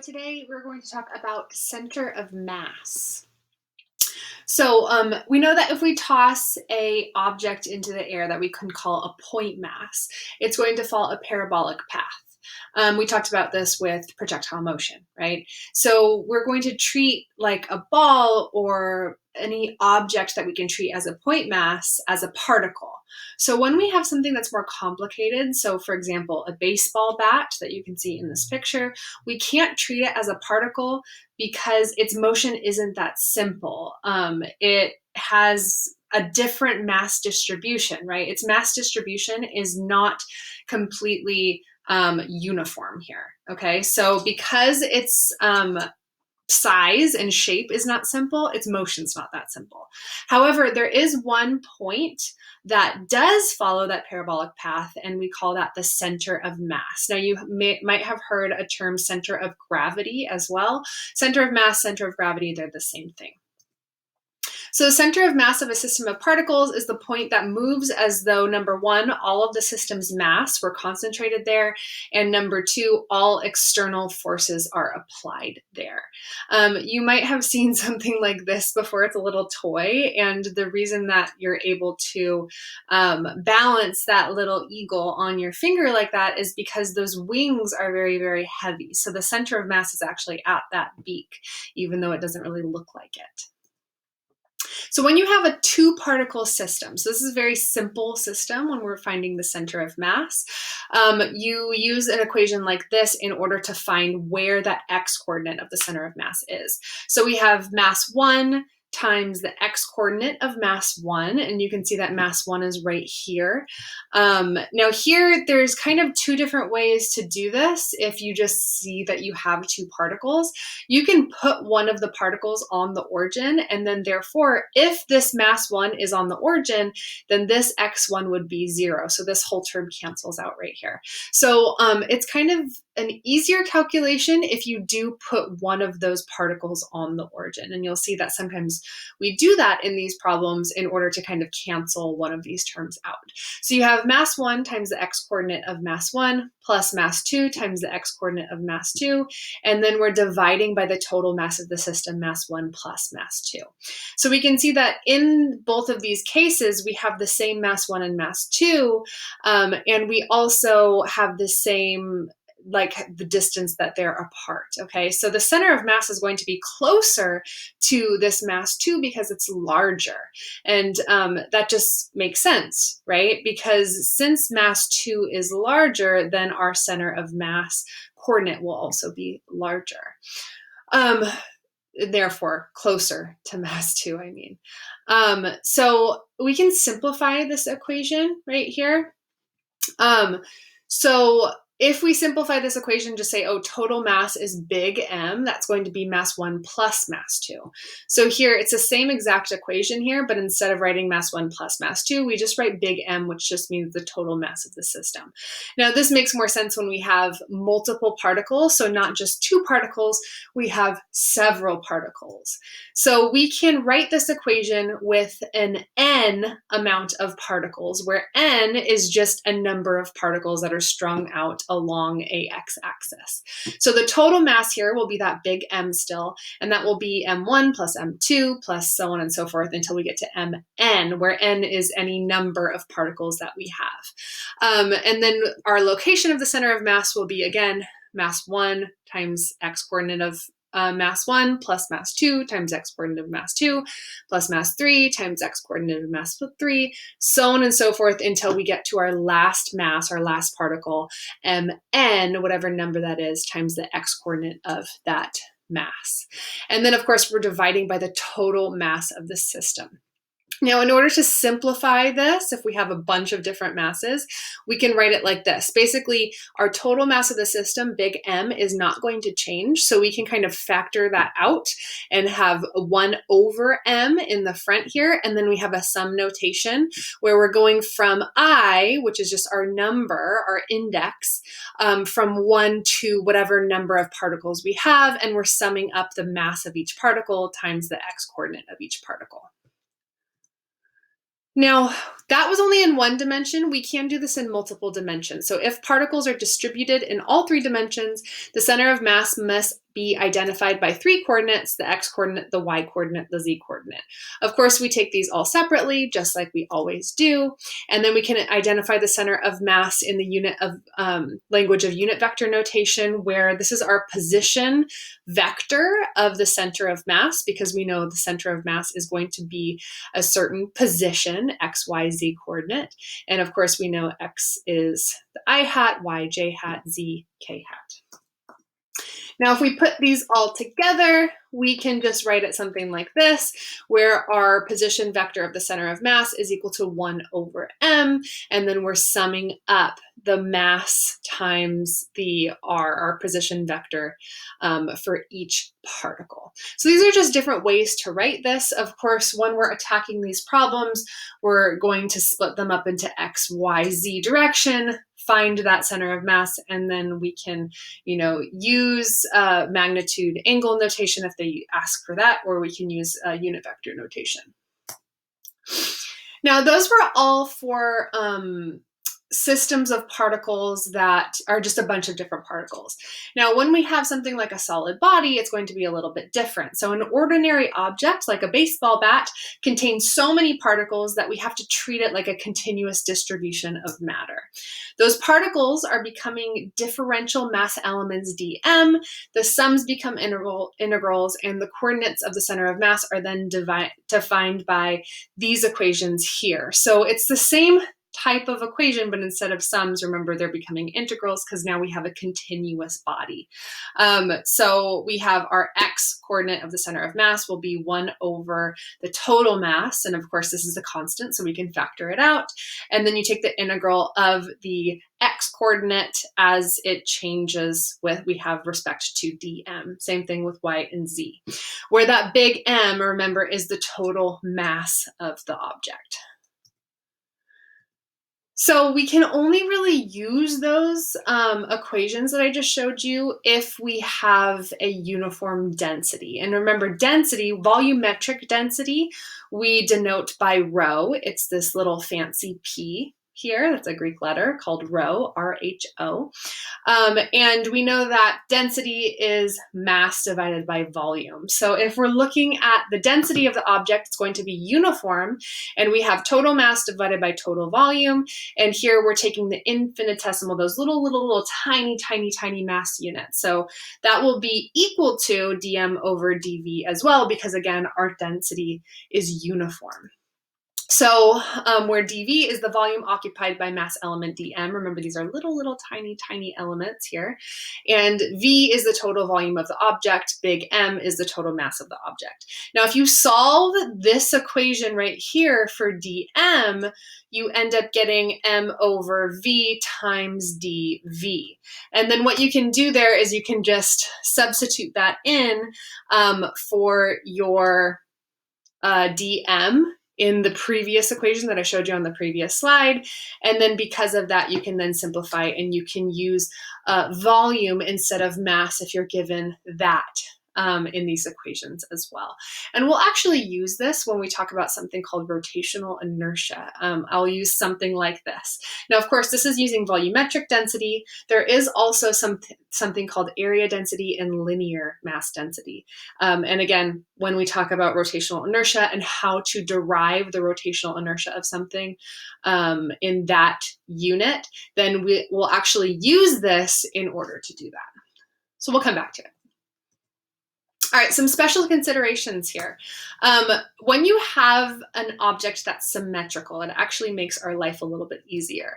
Today we're going to talk about center of mass. So we know that if we toss a object into the air that we can call a point mass, it's going to follow a parabolic path. We talked about this with projectile motion, right? So we're going to treat like a ball or any object that we can treat as a point mass as a particle. So when we have something that's more complicated, so for example, a baseball bat that you can see in this picture, we can't treat it as a particle because its motion isn't that simple. It has a different mass distribution, right? Its mass distribution is not completely uniform here, okay? So because its size and shape is not simple, its motion's not that simple. However, there is one point that does follow that parabolic path, and we call that the center of mass. Now, you might have heard a term center of gravity as well. Center of mass, center of gravity, they're the same thing. So the center of mass of a system of particles is the point that moves as though, number one, all of the system's mass were concentrated there, and number two, all external forces are applied there. You might have seen something like this before. It's a little toy, and the reason that you're able to balance that little eagle on your finger like that is because those wings are very, very heavy. So the center of mass is actually at that beak, even though it doesn't really look like it. So when you have a two-particle system, so this is a very simple system when we're finding the center of mass, you use an equation like this in order to find where that x-coordinate of the center of mass is. So we have mass 1 times the x-coordinate of mass 1, and you can see that mass 1 is right here. Now here, there's kind of two different ways to do this. If you just see that you have two particles, you can put one of the particles on the origin, and then therefore, if this mass 1 is on the origin, then this x1 would be 0. So this whole term cancels out right here. So it's kind of an easier calculation if you do put one of those particles on the origin, and you'll see that sometimes we do that in these problems in order to kind of cancel one of these terms out. So you have mass 1 times the x-coordinate of mass 1 plus mass 2 times the x-coordinate of mass 2, and then we're dividing by the total mass of the system, mass 1 plus mass 2. So we can see that in both of these cases, we have the same mass 1 and mass 2, and we also have the same like the distance that they're apart, okay? So the center of mass is going to be closer to this mass 2 because it's larger. And that just makes sense, right? Because since mass 2 is larger, then our center of mass coordinate will also be larger. Therefore, closer to mass 2, I mean. So we can simplify this equation right here. So if we simplify this equation, just say, oh, total mass is big M, that's going to be mass 1 plus mass 2. So here, it's the same exact equation here, but instead of writing mass 1 plus mass 2, we just write big M, which just means the total mass of the system. Now, this makes more sense when we have multiple particles, so not just two particles, we have several particles. So we can write this equation with an N amount of particles, where N is just a number of particles that are strung out along a x-axis. So the total mass here will be that big M still, and that will be M1 plus M2 plus so on and so forth until we get to Mn, where N is any number of particles that we have. And then our location of the center of mass will be, again, mass 1 times x-coordinate of mass 1 plus mass 2 times x-coordinate of mass 2 plus mass 3 times x-coordinate of mass 3, so on and so forth until we get to our last mass, our last particle, Mn, whatever number that is, times the x-coordinate of that mass. And then, of course, we're dividing by the total mass of the system. Now, in order to simplify this, if we have a bunch of different masses, we can write it like this. Basically, our total mass of the system, big M, is not going to change. So we can kind of factor that out and have 1 over M in the front here. And then we have a sum notation where we're going from I, which is just our number, our index, from 1 to whatever number of particles we have. And we're summing up the mass of each particle times the x-coordinate of each particle. Now, that was only in one dimension. We can do this in multiple dimensions. So if particles are distributed in all 3 dimensions, the center of mass be identified by 3 coordinates: the x-coordinate, the y-coordinate, the z-coordinate. Of course, we take these all separately, just like we always do, and then we can identify the center of mass in the unit of language of unit vector notation, where this is our position vector of the center of mass, because we know the center of mass is going to be a certain position, x, y, z coordinate, and of course we know x is the I hat, y, j hat, z, k hat. Now, if we put these all together, we can just write it something like this, where our position vector of the center of mass is equal to 1 over m, and then we're summing up the mass times the r, our position vector, for each particle. So these are just different ways to write this. Of course, when we're attacking these problems, we're going to split them up into x, y, z direction, find that center of mass, and then we can, use magnitude angle notation if they ask for that, or we can use unit vector notation. Now, those were all for systems of particles that are just a bunch of different particles. Now, when we have something like a solid body, it's going to be a little bit different. So an ordinary object, like a baseball bat, contains so many particles that we have to treat it like a continuous distribution of matter. Those particles are becoming differential mass elements dm, the sums become integrals, and the coordinates of the center of mass are then defined by these equations here. So it's the same type of equation, but instead of sums, remember, they're becoming integrals because now we have a continuous body. So we have our x coordinate of the center of mass will be 1 over the total mass, and of course this is a constant, so we can factor it out, and then you take the integral of the x coordinate as it changes with we have respect to dm. Same thing with y and z, where that big M, remember, is the total mass of the object. So we can only really use those equations that I just showed you if we have a uniform density. And remember, density, volumetric density, we denote by rho. It's this little fancy P here. That's a Greek letter called rho, R-H-O. And we know that density is mass divided by volume. So if we're looking at the density of the object, it's going to be uniform, and we have total mass divided by total volume. And here we're taking the infinitesimal, those little tiny mass units. So that will be equal to dm over dv as well, because again, our density is uniform. So where dV is the volume occupied by mass element dm, remember these are little tiny elements here, and V is the total volume of the object, big M is the total mass of the object. Now if you solve this equation right here for dm, you end up getting M over V times dV. And then what you can do there is you can just substitute that in for your dm in the previous equation that I showed you on the previous slide. And then because of that, you can then simplify and you can use volume instead of mass if you're given that in these equations as well. And we'll actually use this when we talk about something called rotational inertia. I'll use something like this. Now, of course, this is using volumetric density. There is also something called area density and linear mass density. And again, when we talk about rotational inertia and how to derive the rotational inertia of something in that unit, then we will actually use this in order to do that. So we'll come back to it. All right, some special considerations here. When you have an object that's symmetrical, it actually makes our life a little bit easier.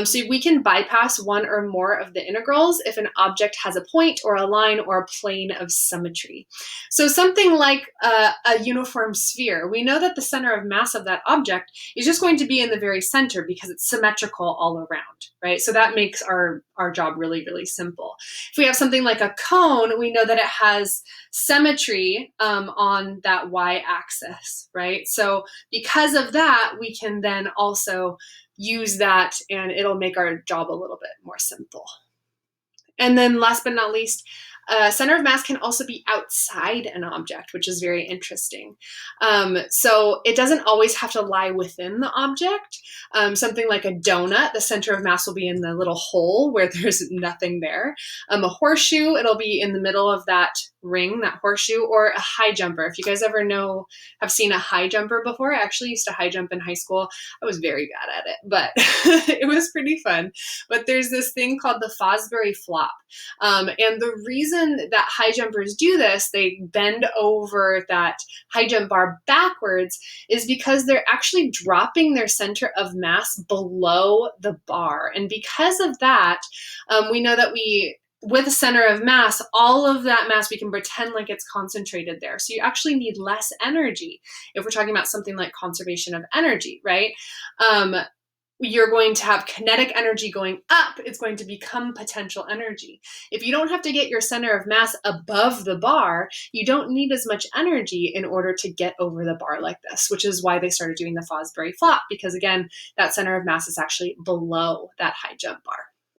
So we can bypass one or more of the integrals if an object has a point or a line or a plane of symmetry. So something like a uniform sphere, we know that the center of mass of that object is just going to be in the very center because it's symmetrical all around, right? So that makes our job really, really simple. If we have something like a cone, we know that it has symmetry on that y-axis, right? So because of that, we can then also use that and it'll make our job a little bit more simple. And then last but not least, Center of mass can also be outside an object, which is very interesting. So it doesn't always have to lie within the object. Something like a donut, the center of mass will be in the little hole where there's nothing there. A horseshoe, it'll be in the middle of that ring, that horseshoe, or a high jumper. If you guys ever have seen a high jumper before, I actually used to high jump in high school. I was very bad at it, but it was pretty fun. But there's this thing called the Fosbury flop. And the reason that high jumpers do this, they bend over that high jump bar backwards, is because they're actually dropping their center of mass below the bar. And because of that, we know that with a center of mass, all of that mass, we can pretend like it's concentrated there. So you actually need less energy if we're talking about something like conservation of energy, right? You're going to have kinetic energy going up. It's going to become potential energy. If you don't have to get your center of mass above the bar, you don't need as much energy in order to get over the bar like this, which is why they started doing the Fosbury flop, because again, that center of mass is actually below that high jump bar.